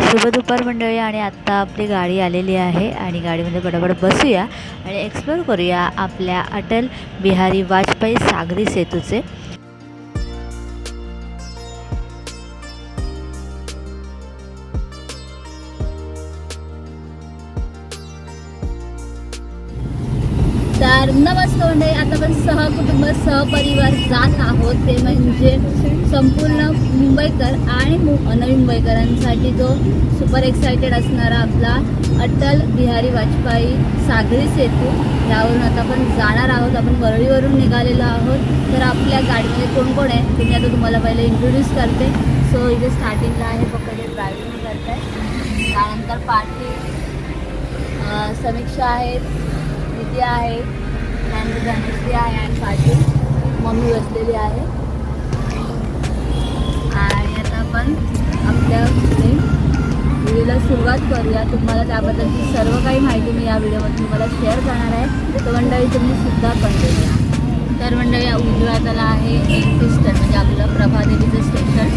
शुभ दुपार मंडळी आणि आत्ता आपली गाडी आलेली आहे आणि गाडीमध्ये बडबड बसूया आणि एक्सप्लोर करूया आपल्या अटल बिहारी वाजपेयी सागरी सेतूचे। तर नमस्कार मंडळी, आता आपण सहकुटुंब सहपरिवार जात आहोत, ते म्हणजे संपूर्ण मुंबईकर आणि नवी मुंबईकरांसाठी जो सुपर एक्साइटेड असणारा आपला अटल बिहारी वाजपेयी सागरी सेतू, यावरून आता आपण जाणार आहोत। आपण वरळीवरून निघालेलो आहोत। तर आपल्या गाडीमध्ये कोण कोण आहे तुम्ही आता तुम्हाला पहिले इंट्रोड्यूस करते। सो इथे स्टार्टिंगला आहे पकडे ड्रायव्हिंग करत आहे, त्यानंतर पार्टी समीक्षा आहेत, दिदी आहे, त्यानंतर धनश्री आहे आणि पाटील मम्मी बसलेली आहे। आणि आता आपण आपल्या व्हिडिओला सुरुवात करूया। तुम्हाला त्याबद्दलची सर्व काही माहिती मी या व्हिडिओमध्ये तुम्हाला शेअर करणार आहे, तर मंडळी तुम्ही सुद्धा कंटिन्यू। तर मंडळी उजव्या हाताला आहे एंट्री स्टेशन, म्हणजे आपलं प्रभादेवीचं स्टेशन,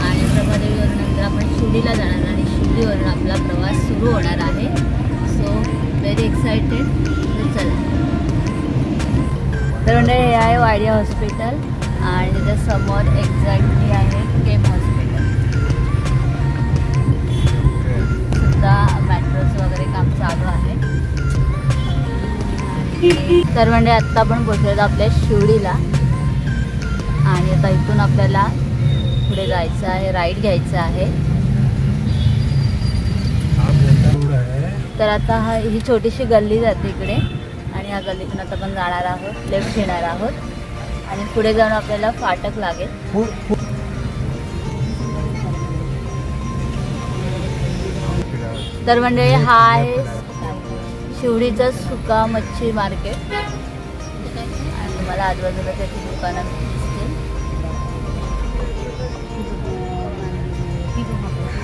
आणि प्रभादेवीवरून नंतर आपण शिर्डीला जाणार आणि शिर्डीवरून आपला प्रवास सुरू होणार आहे। So very excited. चला, तर मंडळी हे आहे वाडिया हॉस्पिटल आणि त्याच्या समोर एक्झॅक्टली आहे केम हॉस्पिटल। सुद्धा मेट्रोचं वगैरे काम चालू आहे। तर मंडळी आत्ता आपण पोहोचलो आपल्या शिर्डीला आणि आता इथून आपल्याला पुढे जायचं आहे, राईड घ्यायचं आहे। तर आता ही छोटीशी गल्ली जाते इकडे आणि ह्या गल्लीतून आता आपण जाणार आहोत, लेफ्ट घेणार आहोत आणि पुढे जाऊन आपल्याला फाटक लागेल। तर म्हणजे हा आहे शिर्डीचं सुका मच्छी मार्केट आणि तुम्हाला आजूबाजूला त्याची दुकानं दिसतील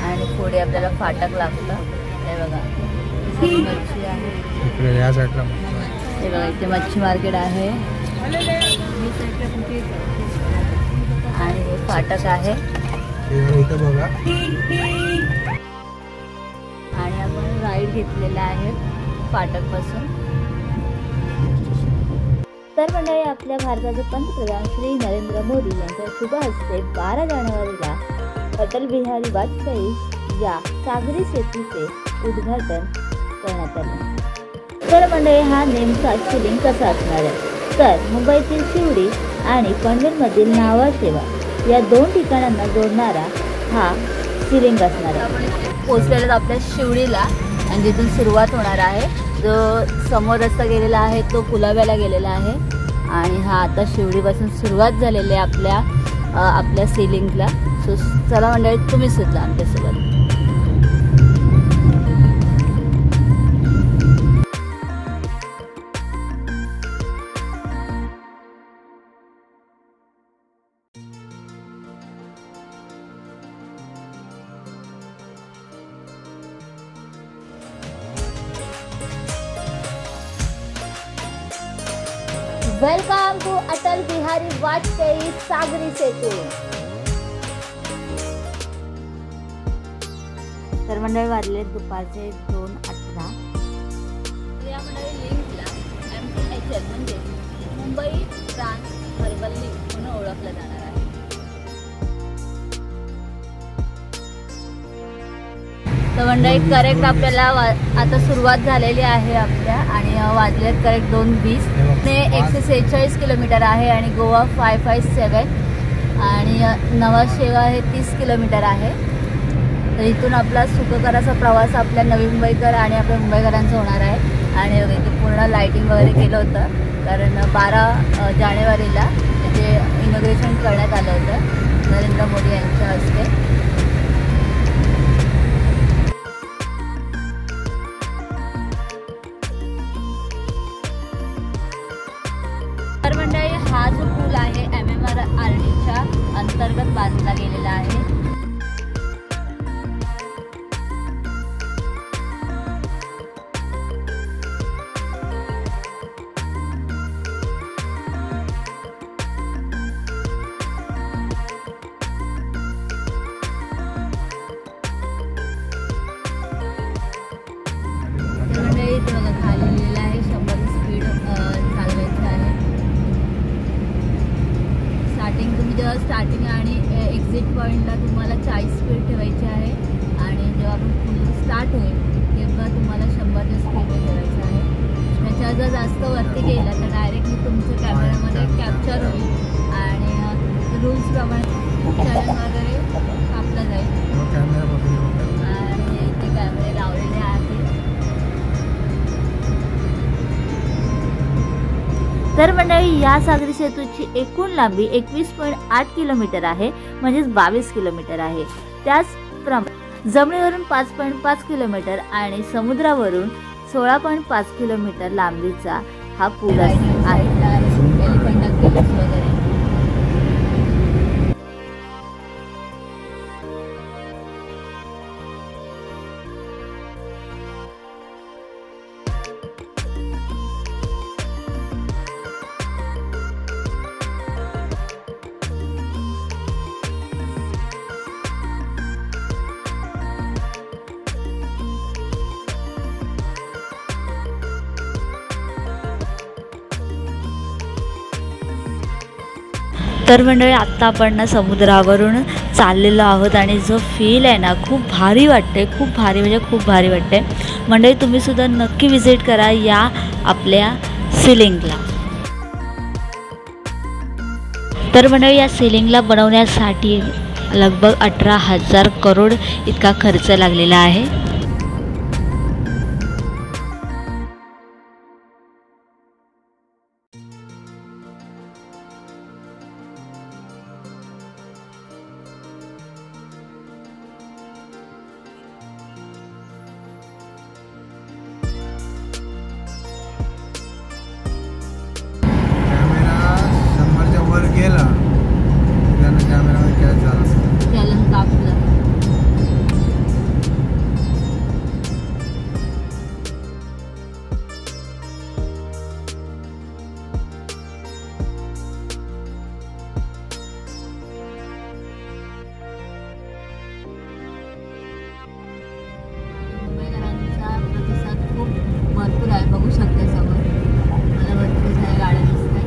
आणि पुढे आपल्याला फाटक लागतं। हे बघा मच्छी आहे, हे बघा इथे मच्छी मार्केट आहे आणि हे फाटक आहे आणि आपण राईड घेतलेला आहे फाटक पासून। तर मंडळी आपल्या भारताचे पंतप्रधान श्री नरेंद्र मोदी यांच्या शुभ हस्ते 12 जानेवारीला अटल बिहारी वाजपेयी या सागरी सेतूचे उद्घाटन करण्यात आले। तर मंडळी हा नेमका शिलिंग कसा असणार आहे, तर मुंबईतील शिवडी आणि पनवेलमधील नावाशेवा या 2 ठिकाणांना जोडणारा हा शिलिंग असणार आहे। पोचलेला आपल्या शिवडीला आणि जिथून सुरुवात होणार आहे, जो समोर रस्ता गेलेला आहे तो कुलाब्याला गेलेला आहे आणि हा आता शिवडीपासून सुरुवात झालेली आहे आपल्या सिलिंगला। सो चला मंडळी तुम्ही सुद्धा आमच्यासोबत। वेलकम टू अटल बिहारी वाजपेयी सागरी सेतू। तर मंडळी वाजले दुपारचे 2:18। या मंडळी लिंकला MTHL म्हणजे मुंबई ट्रान्स हर्बल लिंक म्हणून ओळखलं जाणार आहे। तर मंडळी करेक्ट आपल्याला आता सुरुवात झालेली आहे आपल्या आणि वाजलेत करेक्ट 2:20। 146 किलोमीटर आहे आणि गोवा 557 आणि नवाशेवा हे 30 किलोमीटर आहे। तर इथून आपला सुखकराचा प्रवास आपल्या नवी मुंबईकर आणि आपल्या मुंबईकरांचा होणार आहे। आणि इथे पूर्ण लाईटिंग वगैरे केलं होतं, कारण 12 जानेवारीला त्याचे इनॉग्रेशन करण्यात आलं होतं नरेंद्र मोदी यांच्या हस्ते। तर मंडळी हा जो पूल आहे MMRDच्या अंतर्गत बांधला गेलेला आहे। तर मंडळी या सागरी सेतूची एकूण लांबी 21.8 किलोमीटर आहे, म्हणजेच 22 किलोमीटर आहे. त्याचप्रमाणे जमिनीवरून 5.5 किलोमीटर आणि समुद्रावरून 16.5 किलोमीटर लांबीचा हा पूल आहे. तर मंडळी आत्ता आपण ना समुद्रावरून चाललेलो आहोत आणि जो फील आहे ना खूप भारी वाटते, खूप भारी म्हणजे खूप भारी वाटते. मंडळी तुम्हीसुद्धा नक्की विजिट करा या आपल्या सिलिंगला. तर मंडळी या सिलिंगला बनवण्यासाठी लगभग 18,000 करोड इतका खर्च लागलेला आहे. भरपूर आहे, बघू शकता समोर मला भरपूर साऱ्या गाड्या दिसतात.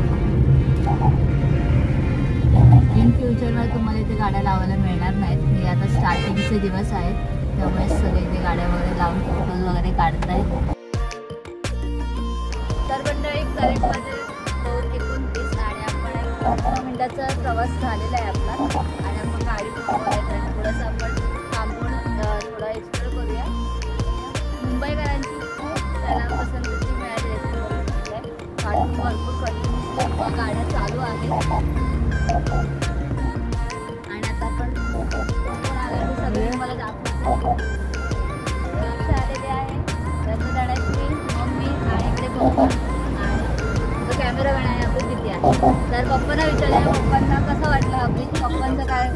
इन फ्युचरमध्ये तुम्हाला इथे गाड्या लावायला मिळणार नाहीत. हे आता स्टार्टिंगचे दिवस आहेत, त्यामुळे सगळे इथे गाड्या वगैरे लावून फोटोज वगैरे काढतायत. तर मंडळी करेक्टमध्ये 2:29 आणि आपण 15 मिनिटाचा प्रवास झालेला आहे आपला आणि आपण गाडी थांबवली आणि थोडंसं आपण थांबून थोडं एक्सप्लोर करूया. मुंबईकरांची त्याला पसंती मिळाली आहे. काढून भरपूर कंटिन्युअसली गाड्या चालू आहेत आणि आता आपण आले सगळे मला दाखवतो. रिक्षा आलेली आहे, रत्नदाण्याची मम्मी आणि इकडे पप्पा आणि जो कॅमेरामॅन आहे आपली किती आहे. तर पप्पांना विचारलं, पप्पांना कसं वाटलं आपली, पप्पांचं काय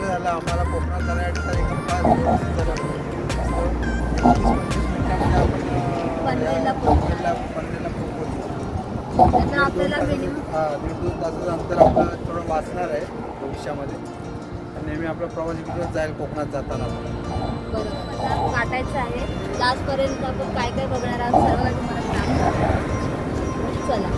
झालं. आम्हाला कोकणात जाण्यासाठी पनवेलला आपल्याला मिनिमम 1.5-2 तासाचं अंतर आपलं थोडं वाचणार आहे भविष्यामध्ये. नेहमी आपला प्रवास इकडूनच जाईल कोकणात जाताना. बरोबर, आता काटायचं आहे. लास्टपर्यंत आपण काय काय बघणार आहोत सर्व काही तुम्हाला सांगतो. चला.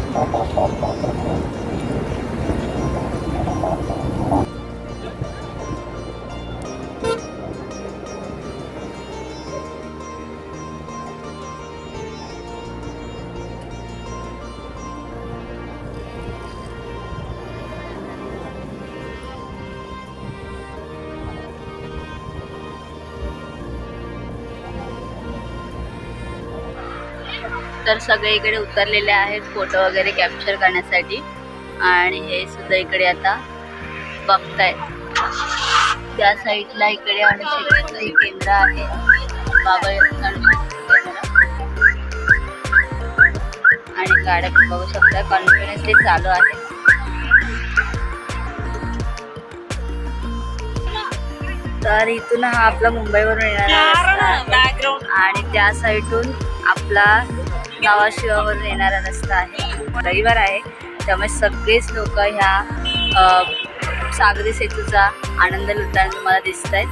तर सगळे इकडे उतरलेले आहेत फोटो वगैरे कॅप्चर करण्यासाठी आणि हे सुद्धा इकडे आता बघतायत. त्या साईडला इकडे अणुशक्तीचं केंद्र आहे, बाबा अणुशक्ती केंद्र आणि गाड्या बघू शकता कॉन्फिडन्सली चालू आहे. तर इथून हा आपला मुंबईवरून येणारा रस्ता आणि त्या साईडून आपला नावाशिवावरून येणारा रस्ता आहे. रविवार आहे त्यामुळे सगळेच लोक ह्या सागरी सेतूचा आनंद लुटताना तुम्हाला दिसत आहेत.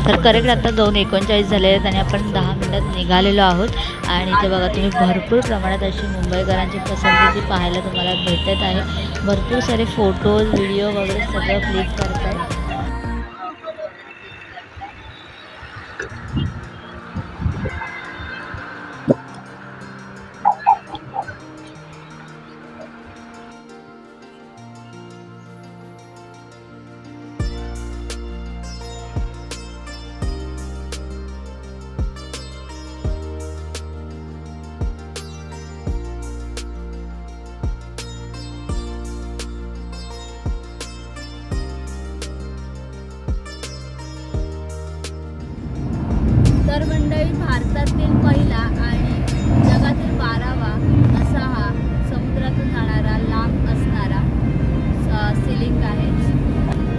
तर करेक्ट आता 2:39 झाले आहेत आणि आपण 10 मिनिटात निघालेलो आहोत. आणि इथे बघा तुम्ही भरपूर प्रमाणात अशी मुंबईकरांची पसंतीची पाहायला तुम्हाला भेटत आहे. भरपूर सारे फोटोज व्हिडिओ वगैरे सगळं क्लिक करत आहेत. तर मंडळी भारतातील पहिला आणि जगातील 12वा असा हा समुद्रातून जाणारा लांब असणारा सिलिंग आहे.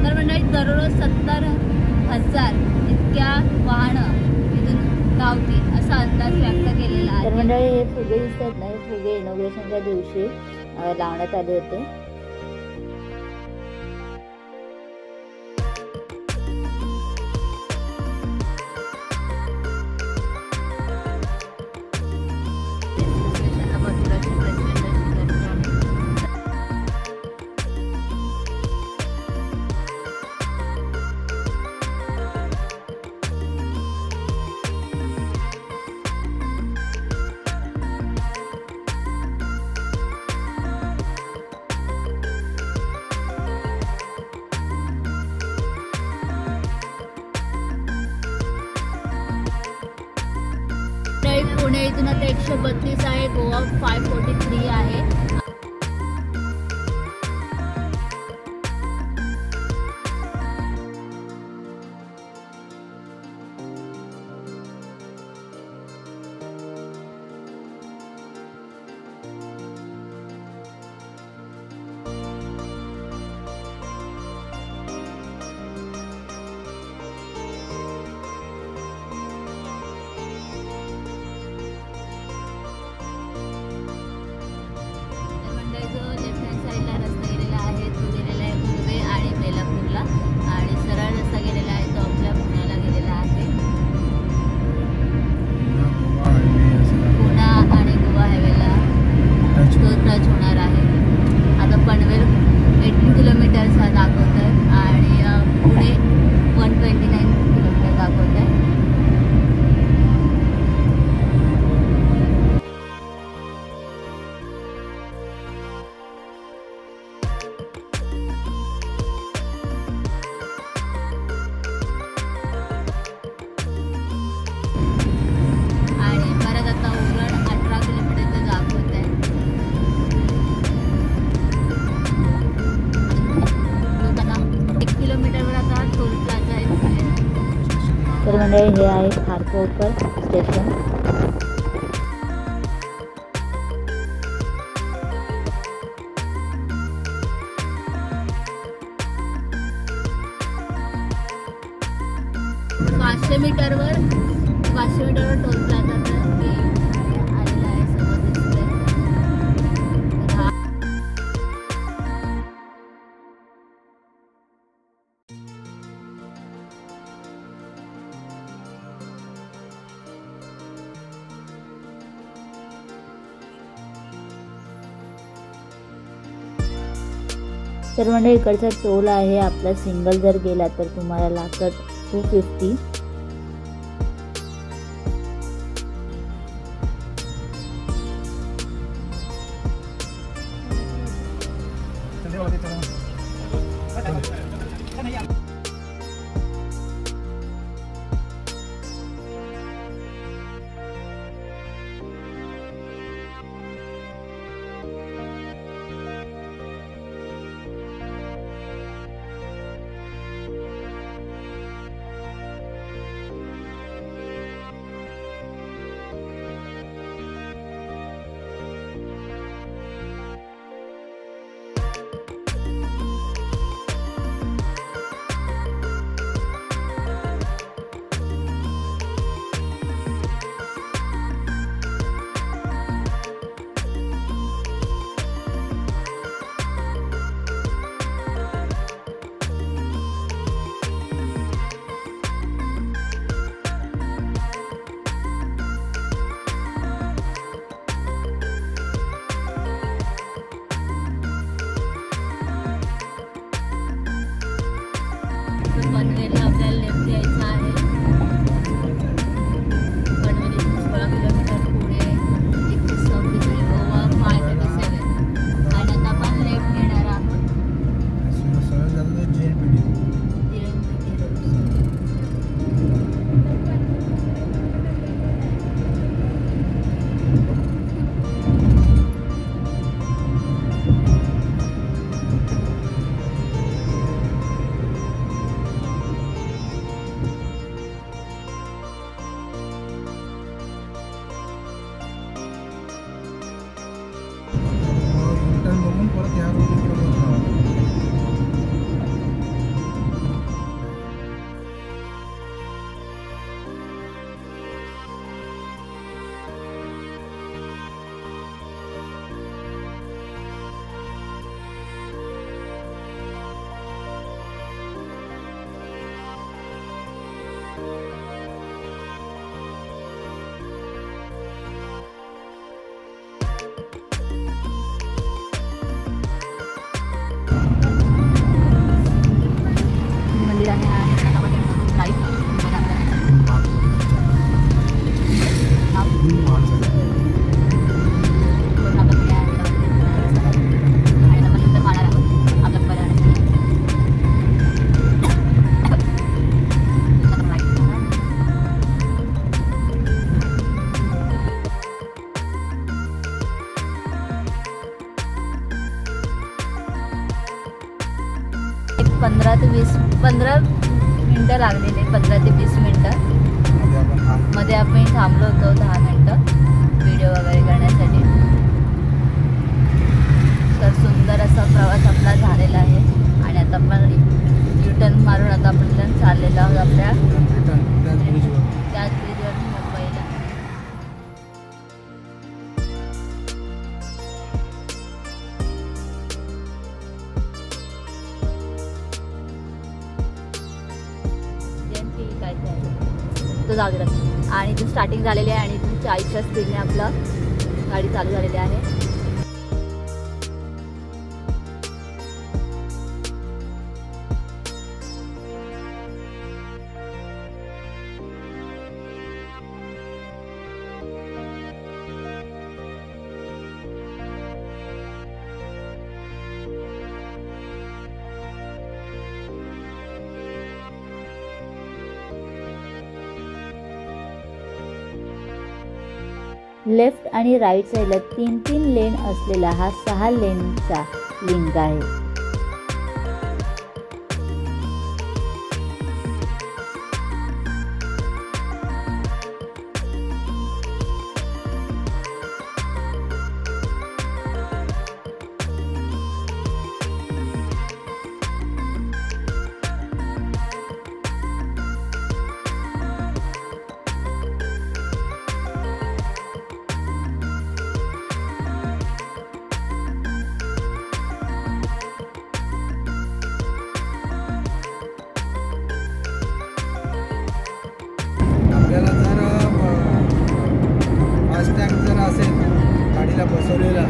तर मंडळी दररोज 70,000 इतक्या वाहनं इथून धावतील असा अंदाज व्यक्त केलेला आहे. तर मंडळी हे फुगे दिसतात ना, हे फुगे इनॉग्रेशनच्या दिवशी लावण्यात आले होते. पुणे इथून आता 132 आहे, गोवा 543 आहे. तर मंडळी हे आहे खारकोपर स्टेशन. पाचशे मीटरवर टोल प्लाझा आलेला आहे, समोर दिसतंय. तर म्हणजे इकडचा टोल आहे आपला, सिंगल जर गेला तर तुम्हाला लागतात 250. मंदिर आहे आणि त्याच्यामध्ये लाईट पंधरा मिनटं लागलेले, 15 ते 20 मिनटं मध्ये आपण थांबलो होतो 10 मिनटं व्हिडिओ वगैरे करण्यासाठी. तर सुंदर असा प्रवास आपला झालेला आहे आणि आता आपण युटर्न मारून आता आपण चाललेलो आहोत आपल्या त्याच ब्रिजवर मुंबईला. काय तो जागेत आणि इथून स्टार्टिंग झालेली आहे आणि इथून 40च्या स्पीडने आपलं गाडी चालू झालेली आहे. लेफ्ट आणि राईट साईडला 3 लेन असलेला हा 6 लेनचा लिंक आहे. आपल्याला जर फास्टॅग जर असेल गाडीला बसवलेला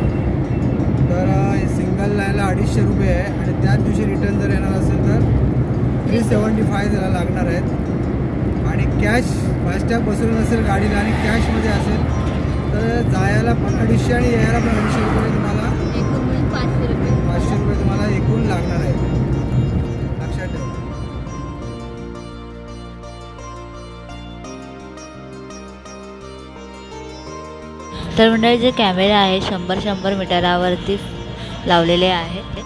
तर सिंगल लाईनला 250 रुपये आहे आणि त्याच दिवशी रिटर्न जर येणार असेल तर 375 त्याला लागणार आहेत. आणि कॅश फास्टॅग बसवलं नसेल गाडीला आणि कॅशमध्ये असेल तर जायला पण 250 आणि यायला पण 250 रुपये तुम्हाला 500 रुपये तुम्हाला एकूण लागणार आहे. लक्षात ठेवा. तर मंडळी जे कॅमेरे आहे 100 मीटरावरती लावलेले आहेत.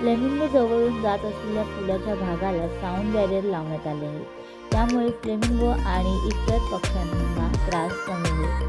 फ्लेमिंगो जवळून जात असलेल्या पुलाच्या भागाला साऊंड बॅरियर लावण्यात आले आहे. त्यामुळे फ्लेमिंगो आणि इतर पक्ष्यांना त्रास कमी होईल.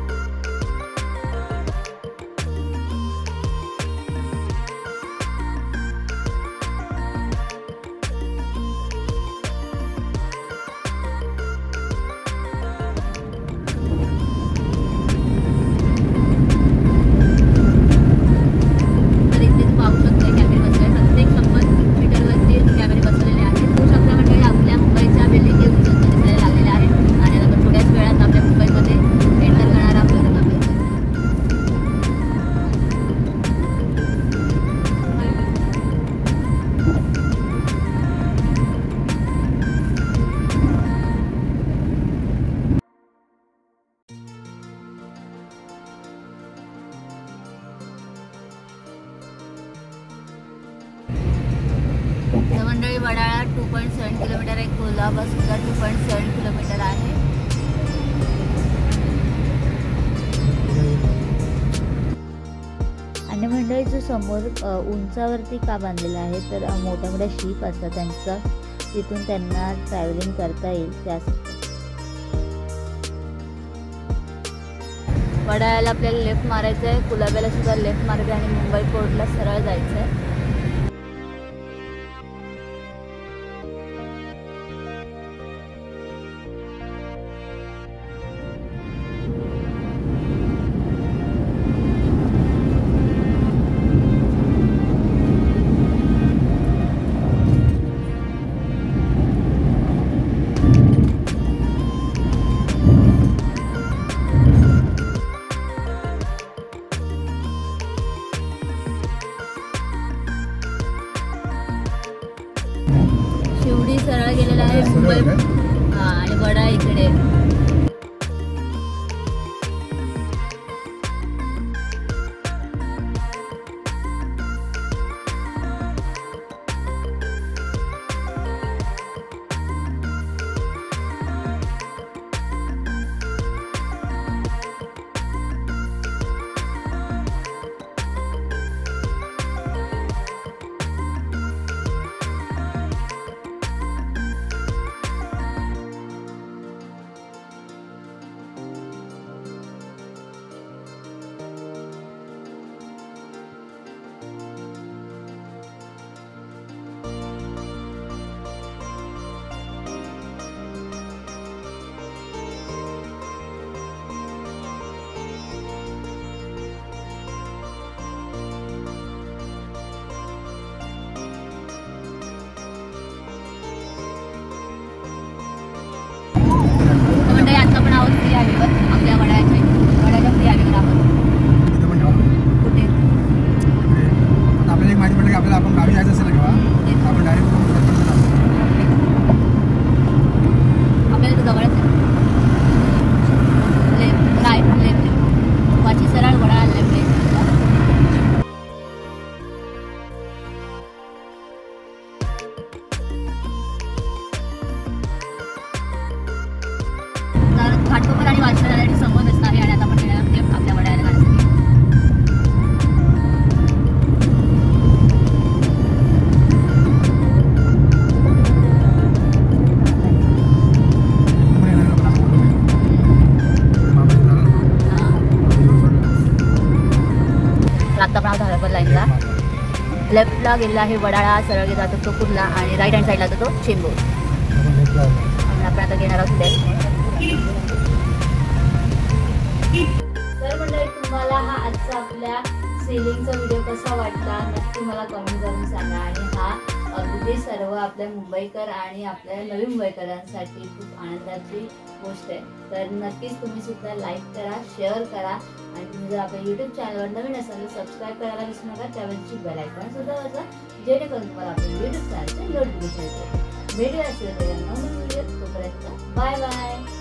मंडळी वडाळा 2.7 किलोमीटर आहे. कोल्हापूर सुद्धा 2.7 किलोमीटर आहे. आणि मंडळीचं समोर उंचावरती का बांधलेलं आहे तर मोठ्या मोठ्या शिप असतात त्यांचं तिथून त्यांना ट्रॅव्हलिंग करता येईल त्यासाठी. वडाळ्याला आपल्याला लेफ्ट मारायचं आहे, कुलाब्याला सुद्धा लेफ्ट मारायचं आहे आणि मुंबई पोर्टला सरळ जायचं आहे. एवढी सरळ गेलेला आहे मुंबई. हा आणि वडा इकडे. आता पण आहोत फ्री हायवेवर. आपल्या वड्याच्या फ्री हायवेवर आहोत. कुठे आपल्याला एक माहिती पडलं की आपल्याला आपण गावी जायचं असेल ना किंवा आपण डायरेक्ट आपल्याला तर जवळच आहे. लेफ्ट राईट लेफ्ट वाची सरळ वडा लेफ्ट लेफ्ट. घाटकोपर आणि वाचन जाण्याची संबंध असणार आहे आणि आता आपण येणार आपल्या वड्याला जाण्यासाठी. आता आपण धारापर लाईनला लेफ्टला गेलेला आहे वडाळा. सरळ जातो तो कुर्ला आणि राईट हँड साईडला जातो तो चेंबूर. आणि आपण आता घेणार आहोत लेफ्ट. तर मंडळी तुम्हाला हा आजचा आपल्या सेलिंगचा व्हिडिओ कसा वाटला नक्की मला कमेंट करून सांगा. आणि हा अगदी सर्व आपल्या मुंबईकर आणि आपल्या नवीन मुंबईकरांसाठी खूप आनंदाची गोष्ट आहे. तर नक्कीच तुम्ही सुद्धा लाईक करा, शेअर करा आणि तुम्ही जर आपल्या यूट्यूब चॅनलवर नवीन असाल तर सबस्क्राईब करायला विसरू नका. त्यावेळेची बेल आयकॉन सुद्धा वाजवा जेणेकरून तुम्हाला आपल्या यूट्यूब चॅनलचे नोटिफिकेशन येते. भेटूया असेल नवीन व्हिडिओ. तोपर्यंत बाय बाय.